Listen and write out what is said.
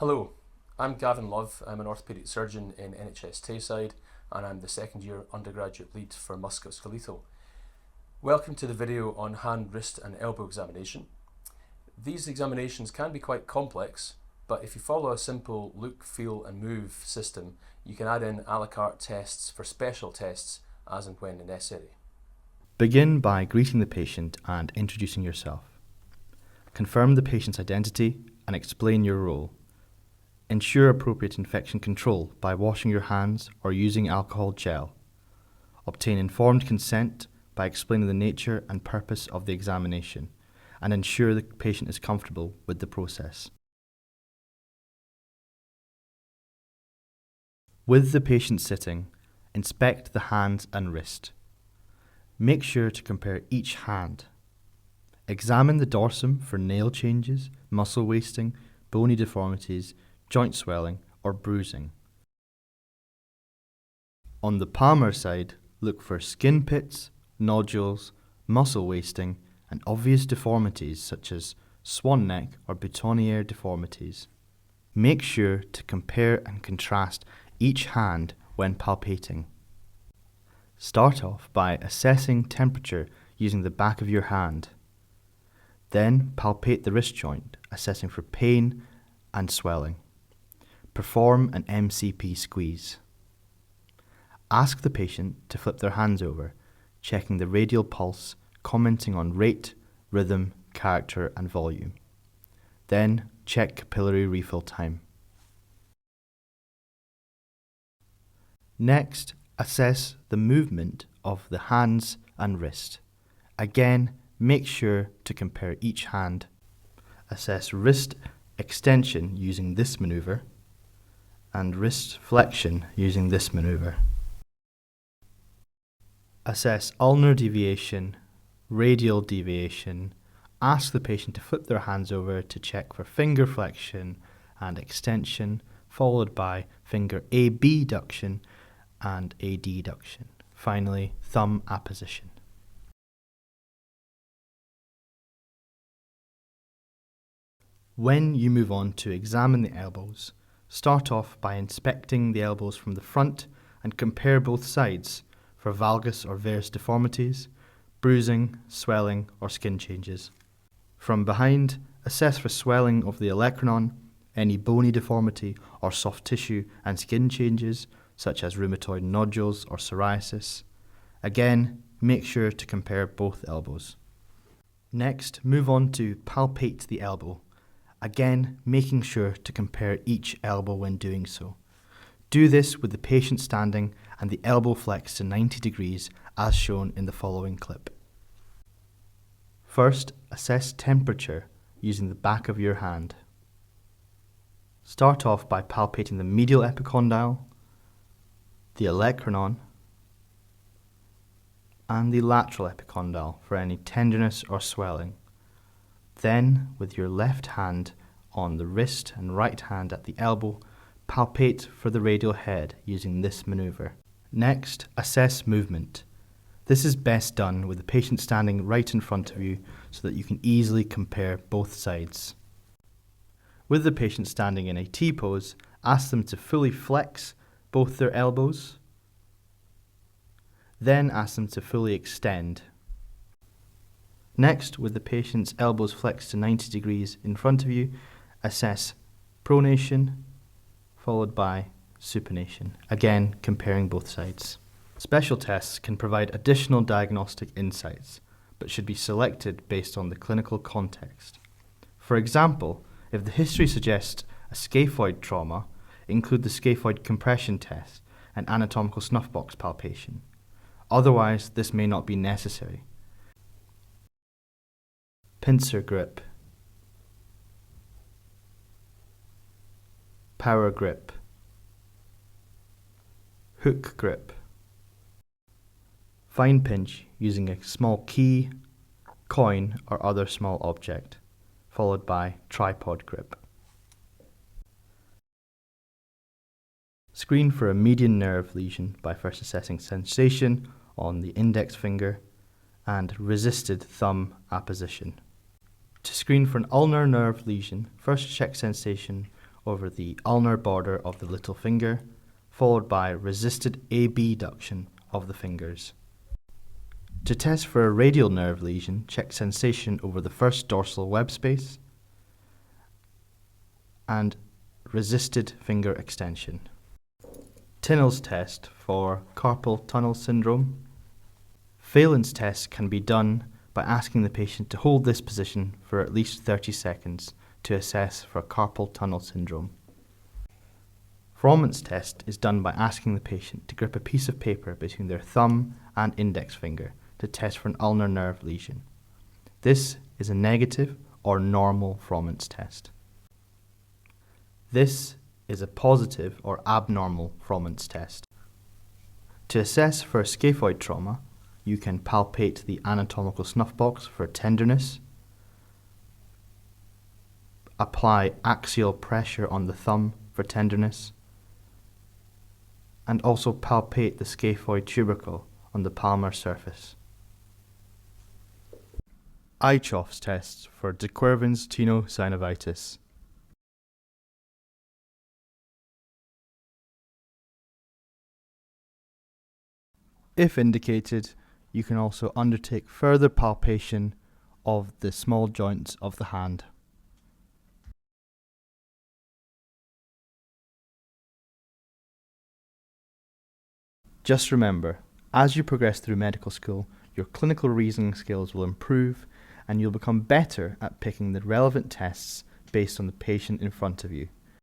Hello, I'm Gavin Lowe. I'm an orthopaedic surgeon in NHS Tayside and I'm the second year undergraduate lead for Musculoskeletal. Welcome to the video on hand, wrist and elbow examination. These examinations can be quite complex, but if you follow a simple look, feel and move system, you can add in a la carte tests for special tests as and when necessary. Begin by greeting the patient and introducing yourself. Confirm the patient's identity and explain your role. Ensure appropriate infection control by washing your hands or using alcohol gel. Obtain informed consent by explaining the nature and purpose of the examination, and ensure the patient is comfortable with the process. With the patient sitting, inspect the hands and wrist. Make sure to compare each hand. Examine the dorsum for nail changes, muscle wasting, bony deformities, joint swelling or bruising. On the palmar side, look for skin pits, nodules, muscle wasting and obvious deformities such as swan neck or boutonniere deformities. Make sure to compare and contrast each hand when palpating. Start off by assessing temperature using the back of your hand. Then palpate the wrist joint, assessing for pain and swelling. Perform an MCP squeeze. Ask the patient to flip their hands over, checking the radial pulse, commenting on rate, rhythm, character and volume. Then check capillary refill time. Next, assess the movement of the hands and wrist. Again, make sure to compare each hand. Assess wrist extension using this maneuver and wrist flexion using this maneuver. Assess ulnar deviation, radial deviation. Ask the patient to flip their hands over to check for finger flexion and extension, followed by finger abduction and adduction. Finally, thumb apposition. When you move on to examine the elbows, start off by inspecting the elbows from the front and compare both sides for valgus or varus deformities, bruising, swelling or skin changes. From behind, assess for swelling of the olecranon, any bony deformity or soft tissue and skin changes such as rheumatoid nodules or psoriasis. Again, make sure to compare both elbows. Next, move on to palpate the elbow. Again, making sure to compare each elbow when doing so. Do this with the patient standing and the elbow flexed to 90 degrees as shown in the following clip. First, assess temperature using the back of your hand. Start off by palpating the medial epicondyle, the olecranon, and the lateral epicondyle for any tenderness or swelling. Then, with your left hand on the wrist and right hand at the elbow, palpate for the radial head using this maneuver. Next, assess movement. This is best done with the patient standing right in front of you so that you can easily compare both sides. With the patient standing in a T pose, ask them to fully flex both their elbows. Then ask them to fully extend. Next, with the patient's elbows flexed to 90 degrees in front of you, assess pronation, followed by supination, again comparing both sides. Special tests can provide additional diagnostic insights, but should be selected based on the clinical context. For example, if the history suggests a scaphoid trauma, include the scaphoid compression test and anatomical snuff box palpation. Otherwise, this may not be necessary. Pincer grip, power grip, hook grip, fine pinch using a small key, coin or other small object, followed by tripod grip. Screen for a median nerve lesion by first assessing sensation on the index finger and resisted thumb apposition. To screen for an ulnar nerve lesion, first check sensation over the ulnar border of the little finger, followed by resisted abduction of the fingers. To test for a radial nerve lesion, check sensation over the first dorsal web space and resisted finger extension. Tinel's test for carpal tunnel syndrome. Phelan's test can be done by asking the patient to hold this position for at least 30 seconds to assess for carpal tunnel syndrome. Froment's test is done by asking the patient to grip a piece of paper between their thumb and index finger to test for an ulnar nerve lesion. This is a negative or normal Froment's test. This is a positive or abnormal Froment's test. To assess for a scaphoid trauma, you can palpate the anatomical snuff box for tenderness, apply axial pressure on the thumb for tenderness, and also palpate the scaphoid tubercle on the palmar surface. Eichhoff's tests for de Quervain's tenosynovitis. If indicated, you can also undertake further palpation of the small joints of the hand. Just remember, as you progress through medical school, your clinical reasoning skills will improve and you'll become better at picking the relevant tests based on the patient in front of you.